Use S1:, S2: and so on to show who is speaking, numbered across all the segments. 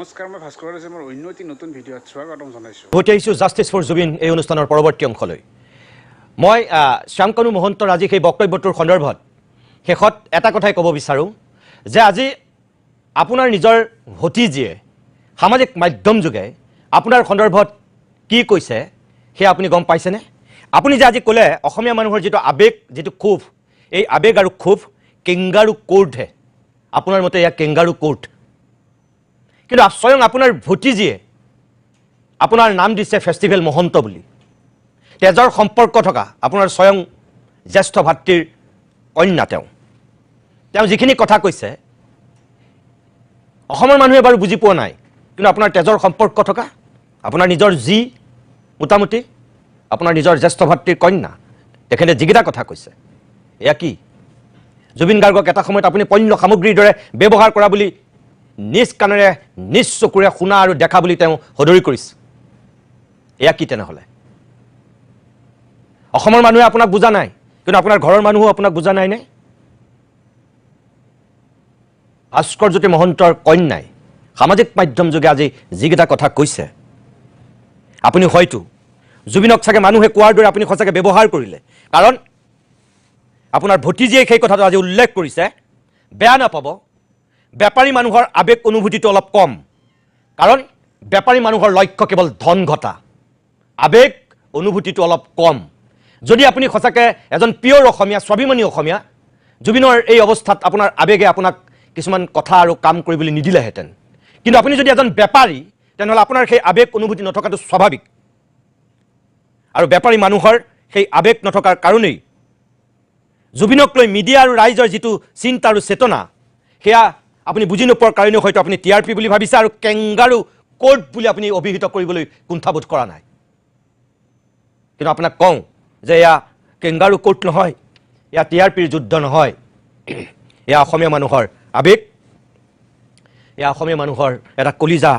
S1: নমস্কাৰ মই ভাস্কৰ আছে মোৰ অন্য এটি নতুন ভিডিঅ'ত স্বাগতম জনাইছো
S2: ভোট আহিছো জাষ্টিস ফৰ জুবিন এই অনুষ্ঠানৰ পৰৱৰ্তী অংশলৈ মই শ্যামকানু মহন্তৰ আজি সেই বক্তব্যটোৰ সন্দৰ্ভত শেষত এটা কথাই ক'ব বিচাৰো যে আজি আপোনাৰ নিজৰ ভতিজীয়ে সামাজিক মাধ্যম যোগে আপোনাৰ সন্দৰ্ভত কি কৈছে হে আপুনি গম পাইছেনে আপুনি যে আজি ক'লে অসমীয়া মানুহৰ যেটো আবেগ যেটো ক্ষোভ এই আবেগ আৰু ক্ষোভ কেংগাৰু কোৰ্টহে আপোনাৰ মতে ইয়া কেংগাৰু কোৰ্ট কিন্তু স্বয়ং আপোনাৰ ভতিজীয়ে আপোনাৰ নাম দিছে ফেষ্টিভেল মহন্ত বুলি তেজৰ সম্পৰ্ক থকা আপোনাৰ স্বয়ং জ্যেষ্ঠ ভাতৃৰ কন্যা তেওঁ যিখিনি কথা কৈছে অসমৰ মানুহে বাৰু বুজি পোৱা নাই কিন্তু আপোনাৰ তেজৰ সম্পৰ্ক থকা আপোনাৰ নিজৰ জি মোটামুটি আপোনাৰ নিজৰ জ্যেষ্ঠ ভাতৃৰ কন্যা তেখেতে যিকেইটা কথা কৈছে এয়া কি জুবিন গাৰ্গক এটা সময়ত আপুনি পণ্য সামগ্ৰীৰ দৰে ব্যৱহাৰ কৰা বুলি নিজ কাণেৰে নিজ চকুৰে শুনা আৰু দেখা বুলি তেওঁ সদৰি কৰিছে এয়া কি তেনেহ'লে অসমৰ মানুহে আপোনাক বুজা নাই কিন্তু আপোনাৰ ঘৰৰ মানুহো আপোনাক বুজা নাই নে ভাস্কৰজ্যোতি মহন্তৰ কন্যাই সামাজিক মাধ্যম যোগে আজি যিকেইটা কথা কৈছে আপুনি হয়তো জুবিনক চাগে মানুহে কোৱাৰ দৰে আপুনি সঁচাকৈ ব্যৱহাৰ কৰিলে কাৰণ আপোনাৰ ভতিজীয়ে সেই কথাটো আজি উল্লেখ কৰিছে বেয়া নাপাব বেপাৰী মানুহৰ আবেগ অনুভূতিটো অলপ কম কাৰণ বেপাৰী মানুহৰ লক্ষ্য কেৱল ধন ঘটা আবেগ অনুভূতিটো অলপ কম যদি আপুনি সঁচাকৈ এজন পিয়ৰ অসমীয়া স্বাভিমানী অসমীয়া জুবিনৰ এই অৱস্থাত আপোনাৰ আবেগে আপোনাক কিছুমান কথা আৰু কাম কৰিবলৈ নিদিলেহেঁতেন কিন্তু আপুনি যদি এজন বেপাৰী তেনেহ'লে আপোনাৰ সেই আবেগ অনুভূতি নথকাটো স্বাভাৱিক আৰু বেপাৰী মানুহৰ সেই আবেগ নথকাৰ কাৰণেই জুবিনক লৈ মিডিয়া আৰু ৰাইজৰ যিটো চিন্তা আৰু চেতনা সেয়া আপুনি বুজি নোপোৱাৰ কাৰণেও হয়তো আপুনি টিআৰপি বুলি ভাবিছে আৰু কেংগাৰু কোৰ্ট বুলি আপুনি অভিহিত কৰিবলৈ কুণ্ঠাবোধ কৰা নাই কিন্তু আপোনাক কওঁ যে এয়া কেংগাৰু কোৰ্ট নহয় এয়া টিআৰপিৰ যুদ্ধ নহয় এয়া অসমীয়া মানুহৰ আবেগ এয়া অসমীয়া মানুহৰ এটা কলিজা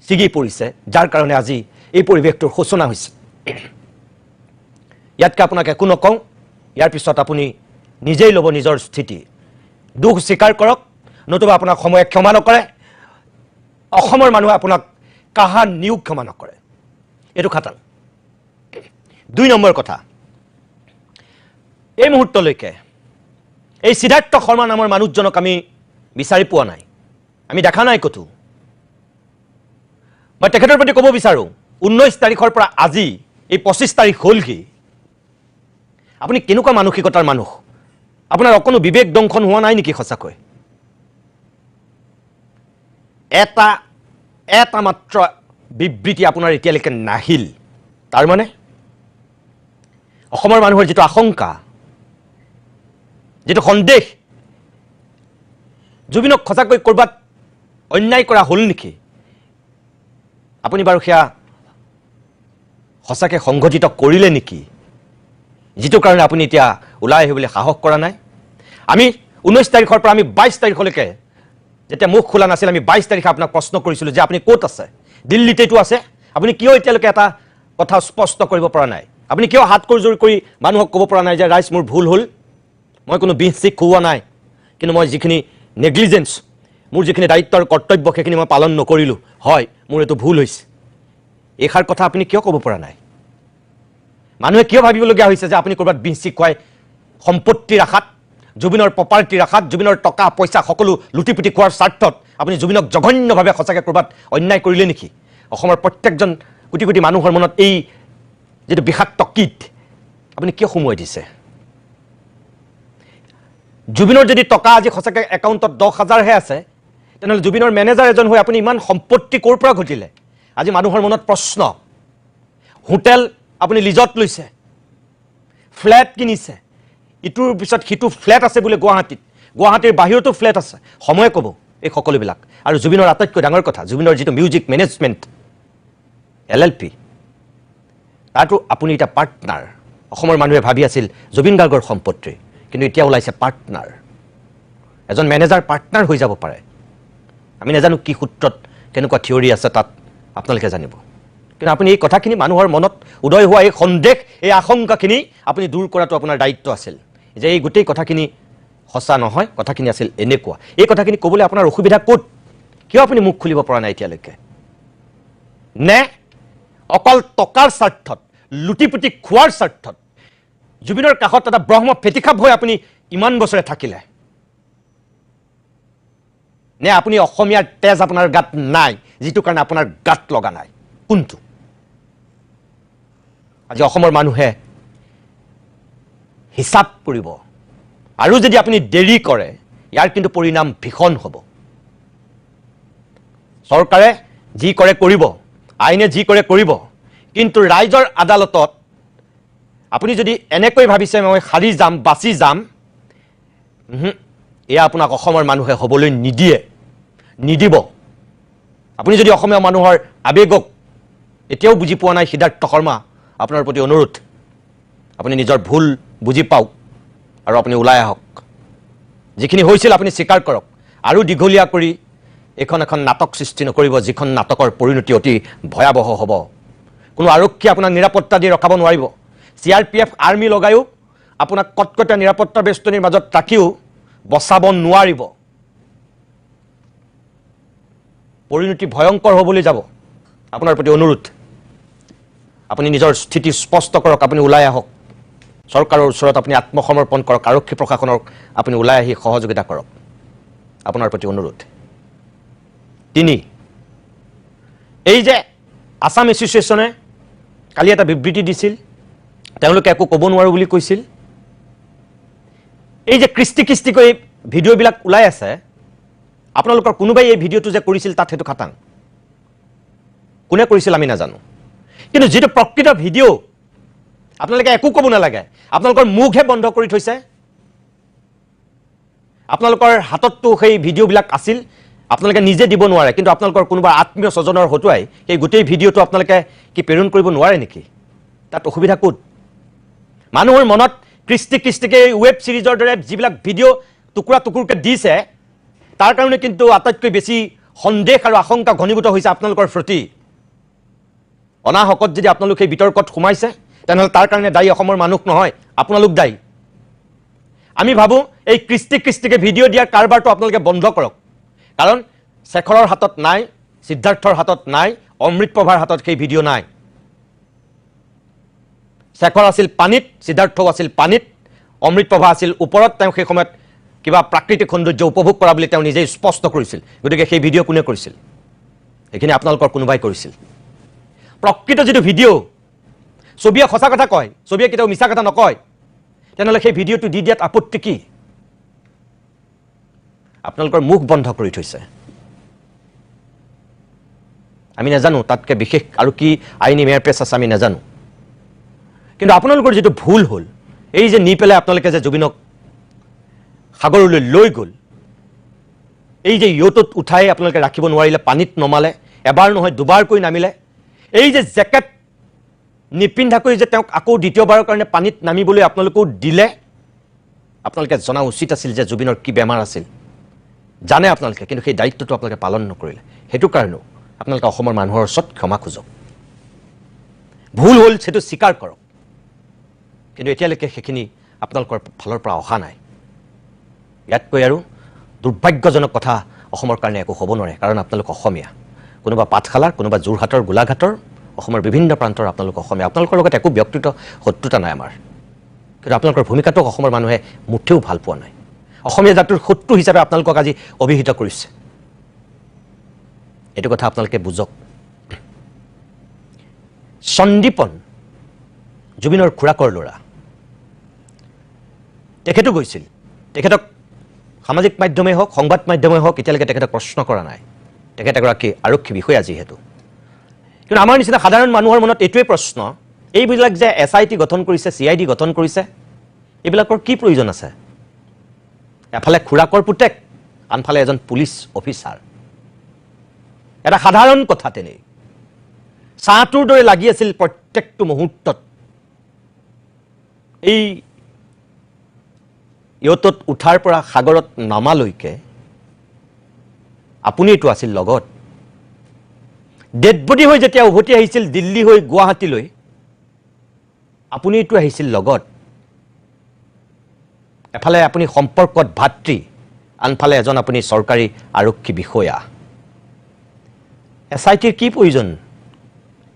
S2: ছিগি পৰিছে যাৰ কাৰণে আজি এই পৰিৱেশটোৰ সূচনা হৈছে ইয়াতকৈ আপোনাক একো নকওঁ ইয়াৰ পিছত আপুনি নিজেই ল'ব নিজৰ স্থিতি দুখ স্বীকাৰ কৰক নতুবা আপোনাক সময়ে ক্ষমা নকৰে অসমৰ মানুহে আপোনাক কাহা নিউ ক্ষমা নকৰে এইটো খাটাং 2 নম্বৰ কথা এই মুহূৰ্তলৈকে এই সিদ্ধাৰ্থ শৰ্মা নামৰ মানুহজনক আমি বিচাৰি পোৱা নাই আমি দেখা নাই কতো মই তেখেতৰ প্ৰতি ক'ব বিচাৰো 19 তাৰিখৰ পৰা আজি এই 25 তাৰিখ হ'ল কি আপুনি কেনেকুৱা মানসিকতাৰ মানুহ আপোনাৰ অকনো বিবেক দংশন হোৱা নাই নেকি সঁচাকৈ এটা মাত্ৰ বিবৃতি আপোনাৰ এতিয়ালৈকে নাহিল তাৰ মানে অসমৰ মানুহৰ যেটো আশংকা যেটো সন্দেহ জুবিনক সঁচাকৈ কৰবাত অন্যায় কৰা হ'ল নেকি আপুনি বাৰু সেয়া সঁচাকৈ সংঘটিত কৰিলে নেকি যেটো কাৰণে আপুনি এতিয়া ওলাই আহিবলৈ সাহস কৰা নাই আমি 19 তাৰিখৰ পৰা আমি 22 তাৰিখলৈকে যেতিয়া মুখ খোলা নাছিল আমি 22 তাৰিখে আপোনাক প্ৰশ্ন কৰিছিলোঁ যে আপুনি ক'ত আছে দিল্লীতেটো আছে আপুনি কিয় এতিয়ালৈকে এটা কথা স্পষ্ট কৰিব পৰা নাই আপুনি কিয় হাত জোৰ কৰি মানুহক ক'ব পৰা নাই যে ৰাইজ মোৰ ভুল হ'ল মই কোনো বিহিত খুওৱা নাই কিন্তু মই যিখিনি নেগলিজেন্স মোৰ যিখিনি দায়িত্ব আৰু কৰ্তব্য সেইখিনি মই পালন নকৰিলোঁ হয় মোৰ এটো ভুল হৈছে এইখাৰ কথা আপুনি কিয় ক'ব পৰা নাই মানুহে কিয় ভাবিবলগীয়া হৈছে যে আপুনি কৰবাত বিহিত খুৱাই সম্পত্তিৰ আশাত জুবিনৰ প্ৰপাৰ্টিৰ আশাত জুবিনৰ টকা পইচা সকলো লুটিপুটি খোৱাৰ স্বাৰ্থত আপুনি জুবিনক জঘন্যভাৱে সঁচাকৈ কৰবাত অন্যায় কৰিলে নেকি অসমৰ প্ৰত্যেকজন কোটি কোটি মানুহৰ মনত এই যেটো বিষাক্ত কীট আপুনি কিয় সোমোৱাই দিছে জুবিনৰ যদি টকা আজি সঁচাকৈ একাউণ্টত 10,000 হে আছে তেনেহ'লে জুবিনৰ মেনেজাৰ এজন হৈ আপুনি ইমান সম্পত্তি ক'ৰ পৰা ঘটিলে আজি মানুহৰ মনত প্ৰশ্ন হোটেল আপুনি লিজত লৈছে ফ্লেট কিনিছে ইটোৰ পিছত সিটো ফ্লেট আছে বোলে গুৱাহাটীৰ বাহিৰতো ফ্লেট আছে সময়ে ক'ব এই সকলোবিলাক আৰু জুবিনৰ আটাইতকৈ ডাঙৰ কথা জুবিনৰ যিটো মিউজিক মেনেজমেণ্ট LLP তাতো আপুনি এটা পাৰ্টনাৰ অসমৰ মানুহে ভাবি আছিল জুবিন গাৰ্গৰ সম্পত্তি কিন্তু এতিয়া ওলাইছে পাৰ্টনাৰ এজন মেনেজাৰ পাৰ্টনাৰ হৈ যাব পাৰে আমি নাজানো কি সূত্ৰত কেনেকুৱা থিয়ৰি আছে তাত আপোনালোকে জানিব কিন্তু আপুনি এই কথাখিনি মানুহৰ মনত উদয় হোৱা এই সন্দেহ এই আশংকাখিনি আপুনি দূৰ কৰাটো আপোনাৰ দায়িত্ব আছিল যে এই গোটেই কথাখিনি সঁচা নহয় কথাখিনি আছিল এনেকুৱা এই কথাখিনি ক'বলৈ আপোনাৰ অসুবিধা ক'ত কিয় আপুনি মুখ খুলিব পৰা নাই এতিয়ালৈকে? নে অকল টকাৰ স্বাৰ্থত, লুটিপুটি খোৱাৰ স্বাৰ্থত জুবিনৰ কাষত এটা ব্ৰহ্ম ফেটিখাপ হৈ আপুনি ইমান বছৰে থাকিলে? নে আপুনি অসমীয়াৰ তেজ আপোনাৰ গাত নাই, যিটো কাৰণে আপোনাৰ গাত লগা নাই? কোনটো? আজি অসমৰ মানুহে হিচাপ কৰিব, আৰু যদি আপুনি দেৰি কৰে ইয়াৰ কিন্তু পৰিণাম ভীষণ হ'ব। চৰকাৰে যি কৰে কৰিব, আইনে যি কৰে কৰিব, কিন্তু ৰাইজৰ আদালতত আপুনি যদি এনেকৈ ভাবিছে মই হাৰি যাম, বাচি যাম, এয়া আপোনাক অসমৰ মানুহে হ'বলৈ নিদিব। আপুনি যদি অসমীয়া মানুহৰ আৱেগক এতিয়াও বুজি পোৱা নাই, সিদ্ধাৰ্থ শৰ্মা, আপোনাৰ প্ৰতি অনুৰোধ, আপুনি নিজৰ ভুল বুজি পাওক আৰু আপুনি ওলাই আহক। যিখিনি হৈছিল আপুনি স্বীকাৰ কৰক, আৰু দীঘলীয়া কৰি এখন নাটক সৃষ্টি নকৰিব, যিখন নাটকৰ পৰিণতি অতি ভয়াৱহ হ'ব। কোনো আৰক্ষীয়ে আপোনাক নিৰাপত্তা দি ৰখাব নোৱাৰিব। CRPF আৰ্মি লগায়ো আপোনাক কটকটীয়া নিৰাপত্তা বেষ্টনীৰ মাজত ৰাখিও বচাব নোৱাৰিব। পৰিণতি ভয়ংকৰ হ'বলৈ যাব। আপোনাৰ প্ৰতি অনুৰোধ, আপুনি নিজৰ স্থিতি স্পষ্ট কৰক, আপুনি ওলাই আহক। চৰকাৰৰ ওচৰত আপুনি আত্মসমৰ্পণ কৰক, আৰক্ষী প্ৰশাসনক আপুনি ওলাই আহি সহযোগিতা কৰক, আপোনাৰ প্ৰতি অনুৰোধ। 3, এই যে আছাম এছ'চিয়েশ্যনে কালি এটা বিবৃতি দিছিল, তেওঁলোকে একো ক'ব নোৱাৰো বুলি কৈছিল। এই যে কৃষ্টিকৈ ভিডিঅ'বিলাক ওলাই আছে, আপোনালোকৰ কোনোবাই এই ভিডিঅ'টো যে কৰিছিল তাত সেইটো খাটাং। কোনে কৰিছিল আমি নাজানো, কিন্তু যিটো প্ৰকৃত ভিডিঅ' আপোনালোকে একো ক'ব নালাগে, আপোনালোকৰ মুখহে বন্ধ কৰি থৈছে। আপোনালোকৰ হাতততো সেই ভিডিঅ'বিলাক আছিল, আপোনালোকে নিজে দিব নোৱাৰে, কিন্তু আপোনালোকৰ কোনোবা আত্মীয় স্বজনৰ হতুৱাই সেই গোটেই ভিডিঅ'টো আপোনালোকে কি প্ৰেৰণ কৰিব নোৱাৰে নেকি? তাত অসুবিধা ক'ত? মানুহৰ মনত কৃষ্টিকে ৱেব ছিৰিজৰ দৰে যিবিলাক ভিডিঅ' টুকুৰাকৈ দিছে, তাৰ কাৰণে কিন্তু আটাইতকৈ বেছি সন্দেহ আৰু আশংকা ঘনীভূত হৈছে আপোনালোকৰ প্ৰতি। অনাহকত যদি আপোনালোক সেই বিতৰ্কত সোমাইছে, তেনেহ'লে তাৰ কাৰণে দায়ী অসমৰ মানুহ নহয়, আপোনালোক দায়ী। আমি ভাবোঁ এই কৃষ্টিকে ভিডিঅ' দিয়াৰ কাৰবাৰটো আপোনালোকে বন্ধ কৰক, কাৰণ শেখৰৰ হাতত নাই, সিদ্ধাৰ্থৰ হাতত নাই, অমৃত প্ৰভাৰ হাতত সেই ভিডিঅ' নাই। শেখৰ আছিল পানীত, সিদ্ধাৰ্থও আছিল পানীত, অমৃত প্ৰভা আছিল ওপৰত। তেওঁ সেই সময়ত কিবা প্ৰাকৃতিক সৌন্দৰ্য উপভোগ কৰা বুলি তেওঁ নিজেই স্পষ্ট কৰিছিল। গতিকে সেই ভিডিঅ' কোনে কৰিছিল? এইখিনি আপোনালোকৰ কোনোবাই কৰিছিল। প্ৰকৃত যিটো ভিডিঅ', ছবিয়ে সঁচা কথা কয়, ছবিয়ে কেতিয়াও মিছা কথা নকয়, তেনেহ'লে সেই ভিডিঅ'টো দি দিয়াত আপত্তি কি? আপোনালোকৰ মুখ বন্ধ কৰি থৈছে। আমি নাজানো তাতকৈ বিশেষ আৰু কি আইনী মেৰপেচ আছে, আমি নাজানো। কিন্তু আপোনালোকৰ যিটো ভুল হ'ল, এই যে নি পেলাই আপোনালোকে যে জুবিনক সাগৰলৈ লৈ গ'ল, এই যে ইয়টত উঠাই আপোনালোকে ৰাখিব নোৱাৰিলে, পানীত নমালে, এবাৰ নহয় দুবাৰকৈ নামিলে, এই যে জেকেট নিপিন্ধাকৈ যে তেওঁক আকৌ দ্বিতীয়বাৰৰ কাৰণে পানীত নামিবলৈ আপোনালোকেও দিলে, আপোনালোকে জনা উচিত আছিল যে জুবিনৰ কি বেমাৰ আছিল, জানে আপোনালোকে, কিন্তু সেই দায়িত্বটো আপোনালোকে পালন নকৰিলে। সেইটো কাৰণেও আপোনালোকে অসমৰ মানুহৰ ওচৰত ক্ষমা খোজক। ভুল হ'ল সেইটো স্বীকাৰ কৰক, কিন্তু এতিয়ালৈকে সেইখিনি আপোনালোকৰ ফালৰ পৰা অহা নাই। ইয়াতকৈ আৰু দুৰ্ভাগ্যজনক কথা অসমৰ কাৰণে একো হ'ব নোৱাৰে, কাৰণ আপোনালোক অসমীয়া। কোনোবা পাঠশালাৰ, কোনোবা যোৰহাটৰ, গোলাঘাটৰ, অসমৰ বিভিন্ন প্ৰান্তৰ আপোনালোক অসমীয়া। আপোনালোকৰ লগত একো ব্যক্তিগত শত্ৰুতা নাই আমাৰ, কিন্তু আপোনালোকৰ ভূমিকাটোক অসমৰ মানুহে মুঠেও ভাল পোৱা নাই। অসমীয়া জাতিৰ শত্ৰু হিচাপে আপোনালোকক আজি অভিহিত কৰিছে। এইটো কথা আপোনালোকে বুজক। সন্দীপন জুবিনৰ খুৰাকৰ ল'ৰা, তেখেতো গৈছিল, তেখেতক সামাজিক মাধ্যমেই হওক, সংবাদ মাধ্যমেই হওক, এতিয়ালৈকে তেখেতক প্ৰশ্ন কৰা নাই। তেখেত এগৰাকী আৰক্ষী বিষয়া যিহেতু। কিন্তু আমাৰ নিচিনা সাধাৰণ মানুহৰ মনত এইটোৱে প্ৰশ্ন, এইবিলাক যে SIT গঠন কৰিছে, CID গঠন কৰিছে, এইবিলাকৰ কি প্ৰয়োজন আছে? এফালে খুৰাকৰ পুতেক, আনফালে এজন পুলিচ অফিচাৰ। এটা সাধাৰণ কথা তেনেই চাহটোৰ দৰে লাগি আছিল প্ৰত্যেকটো মুহূৰ্তত। এই ইয়টত উঠাৰ পৰা সাগৰত নামালৈকে আপুনিটো আছিল লগত। ডেড বডি হৈ যেতিয়া উভতি আহিছিল দিল্লী হৈ গুৱাহাটীলৈ, আপুনিটো আহিছিল লগত। এফালে আপুনি সম্পৰ্কত ভাতৃ, আনফালে এজন আপুনি চৰকাৰী আৰক্ষী বিষয়া। SITৰ কি প্ৰয়োজন,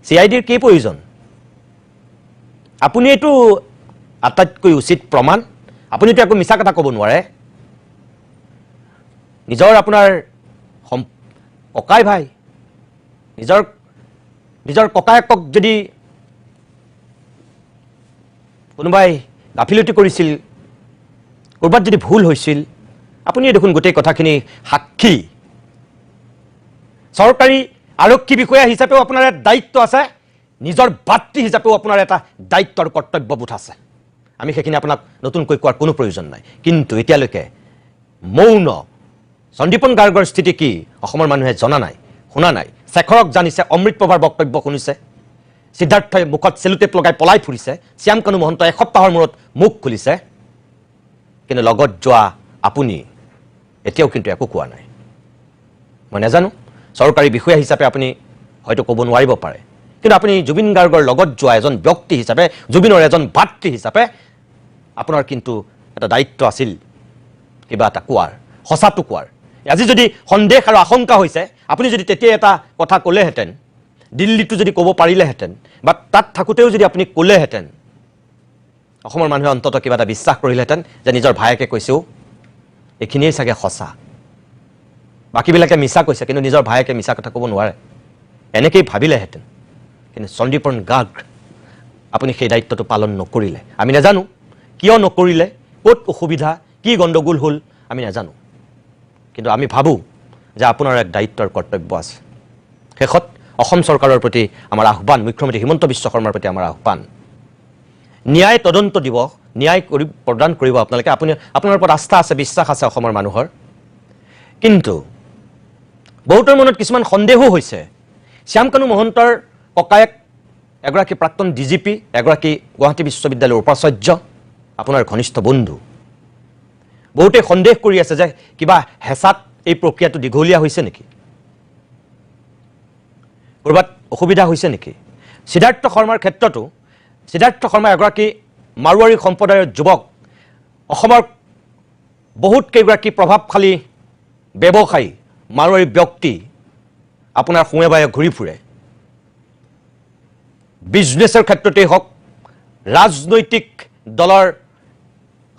S2: CIDৰ কি প্ৰয়োজন? আপুনি এইটো আটাইতকৈ উচিত প্ৰমাণ। আপুনিতো একো মিছা কথা ক'ব নোৱাৰে। নিজৰ আপোনাৰ ককাই ভাই, নিজৰ ককায়েকক যদি কোনোবাই গাফিলতি কৰিছিল, ক'ৰবাত যদি ভুল হৈছিল, আপুনি দেখোন গোটেই কথাখিনি সাক্ষী। চৰকাৰী আৰক্ষী বিষয়া হিচাপেও আপোনাৰ এটা দায়িত্ব আছে, নিজৰ ভাতৃ হিচাপেও আপোনাৰ এটা দায়িত্ব আৰু কৰ্তব্যবোধ আছে। আমি সেইখিনি আপোনাক নতুনকৈ কোৱাৰ কোনো প্ৰয়োজন নাই। কিন্তু এতিয়ালৈকে মৌন সন্দীপন গাৰ্গৰ স্থিতি কি অসমৰ মানুহে জনা নাই, শুনা নাই। শেখৰক জানিছে, অমৃত প্ৰভাৰ বক্তব্য শুনিছে, সিদ্ধাৰ্থই মুখত চেলুটেপ লগাই পলাই ফুৰিছে, শ্যাম কানু মহন্ত এসপ্তাহৰ মূৰত মুখ খুলিছে, কিন্তু লগত যোৱা আপুনি এতিয়াও কিন্তু একো কোৱা নাই। মই নাজানো, চৰকাৰী বিষয়া হিচাপে আপুনি হয়তো ক'ব নোৱাৰিব পাৰে, কিন্তু আপুনি জুবিন গাৰ্গৰ লগত যোৱা এজন ব্যক্তি হিচাপে, জুবিনৰ এজন ভাতৃ হিচাপে আপোনাৰ কিন্তু এটা দায়িত্ব আছিল কিবা এটা কোৱাৰ, সঁচাটো কোৱাৰ। আজি যদি সন্দেহ আৰু আশংকা হৈছে, আপুনি যদি তেতিয়া এটা কথা ক'লেহেঁতেন, দিল্লীটো যদি ক'ব পাৰিলেহেঁতেন, বা তাত থাকোঁতেও যদি আপুনি ক'লেহেঁতেন, অসমৰ মানুহে অন্ততঃ কিবা এটা বিশ্বাস কৰিলেহেঁতেন যে নিজৰ ভায়েকে কৈছেও এইখিনিয়ে চাগে সঁচা। বাকীবিলাকে মিছা কৈছে, কিন্তু নিজৰ ভায়েকে মিছা কথা ক'ব নোৱাৰে, এনেকেই ভাবিলেহেঁতেন। কিন্তু সন্দীপন গাৰ্গ আপুনি সেই দায়িত্বটো পালন নকৰিলে। আমি নাজানো কিয় নকৰিলে, ক'ত অসুবিধা, কি গণ্ডগোল হ'ল আমি নাজানো, কিন্তু আমি ভাবোঁ যে আপোনাৰ এক দায়িত্বৰ কৰ্তব্য আছে। শেষত অসম চৰকাৰৰ প্ৰতি আমাৰ আহ্বান, মুখ্যমন্ত্ৰী হিমন্ত বিশ্ব শৰ্মাৰ প্ৰতি আমাৰ আহ্বান, ন্যায় তদন্ত দিব, ন্যায় প্ৰদান কৰিব আপোনালোকে। আপোনাৰ ওপৰত আস্থা আছে, বিশ্বাস আছে অসমৰ মানুহৰ, কিন্তু বহুতৰ মনত কিছুমান সন্দেহো হৈছে। শ্যাম কানু মহন্তৰ ককায়েক এগৰাকী প্ৰাক্তন DGP, এগৰাকী গুৱাহাটী বিশ্ববিদ্যালয়ৰ উপাচাৰ্য, আপোনাৰ ঘনিষ্ঠ বন্ধু। বহুতে সন্দেহ কৰি আছে যে কিবা হেঁচাত এই প্ৰক্ৰিয়াটো দীঘলীয়া হৈছে নেকি, ক'ৰবাত অসুবিধা হৈছে নেকি। সিদ্ধাৰ্থ শৰ্মাৰ ক্ষেত্ৰতো, সিদ্ধাৰ্থ শৰ্মা এগৰাকী মাৰোৱাৰী সম্প্ৰদায়ৰ যুৱক, অসমৰ বহুত কেইগৰাকী প্ৰভাৱশালী ব্যৱসায়ী মাৰোৱাৰী ব্যক্তি আপোনাৰ সোঁৱে বায়ে ঘূৰি ফুৰে। বিজনেছৰ ক্ষেত্ৰতেই হওক, ৰাজনৈতিক দলৰ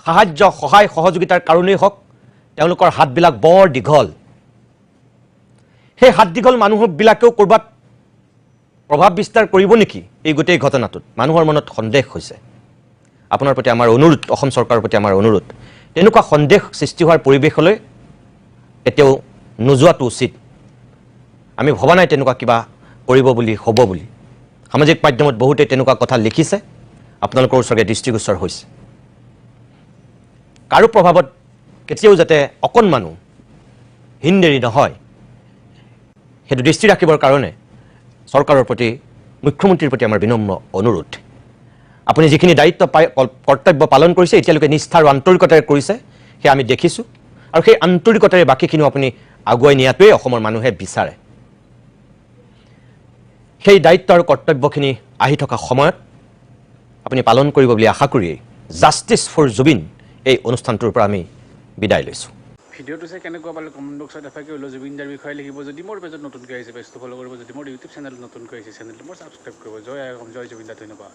S2: সাহায্য সহায় সহযোগিতাৰ কাৰণেই হওক, তেওঁলোকৰ হাতবিলাক বৰ দীঘল। সেই হাত দীঘল মানুহবিলাকেও ক'ৰবাত প্ৰভাৱ বিস্তাৰ কৰিব নেকি এই গোটেই ঘটনাটোত, মানুহৰ মনত সন্দেহ হৈছে। আপোনাৰ প্ৰতি আমাৰ অনুৰোধ, অসম চৰকাৰৰ প্ৰতি আমাৰ অনুৰোধ, তেনেকুৱা সন্দেহ সৃষ্টি হোৱাৰ পৰিৱেশলৈ এতিয়াও নোযোৱাটো উচিত। আমি ভবা নাই তেনেকুৱা কিবা কৰিব বুলি, হ'ব বুলি। সামাজিক মাধ্যমত বহুতে তেনেকুৱা কথা লিখিছে, আপোনালোকৰ ওচৰতে দৃষ্টিগোচৰ হৈছে। কাৰো প্ৰভাৱত কেতিয়াও যাতে অকণমানো হিনদেৰি নহয়, সেইটো দৃষ্টি ৰাখিবৰ কাৰণে চৰকাৰৰ প্ৰতি, মুখ্যমন্ত্ৰীৰ প্ৰতি আমাৰ বিনম্ৰ অনুৰোধ। আপুনি যিখিনি দায়িত্ব কৰ্তব্য পালন কৰিছে, এতিয়ালৈকে নিষ্ঠা আৰু আন্তৰিকতাৰে কৰিছে, সেয়া আমি দেখিছোঁ, আৰু সেই আন্তৰিকতাৰে বাকীখিনিও আপুনি আগুৱাই নিয়াটোৱেই অসমৰ মানুহে বিচাৰে। সেই দায়িত্ব আৰু কৰ্তব্যখিনি আহি থকা সময়ত আপুনি পালন কৰিব বুলি আশা কৰিয়েই জাষ্টিছ ফৰ জুবিন এই অনুষ্ঠানটোৰ পৰা আমি বিদায় লৈছোঁ।
S1: ভিডিঅ'টো চাই কেনেকুৱা পালে কমেণ্ট বক্সত এফাকে হ'লেও জুবিন দাৰ বিষয়ে লিখিব। যদি মোৰ পেজত নতুনকৈ আহিছে, পেজটো ফ'ল' কৰিব। যদি মোৰ ইউটিউব চেনেল নতুনকৈ আহিছে, চেনেলটো মোৰ ছাবস্ক্ৰাইব কৰিব। জয় আই অসম, জয় জুবিন দা, ধন্যবাদ।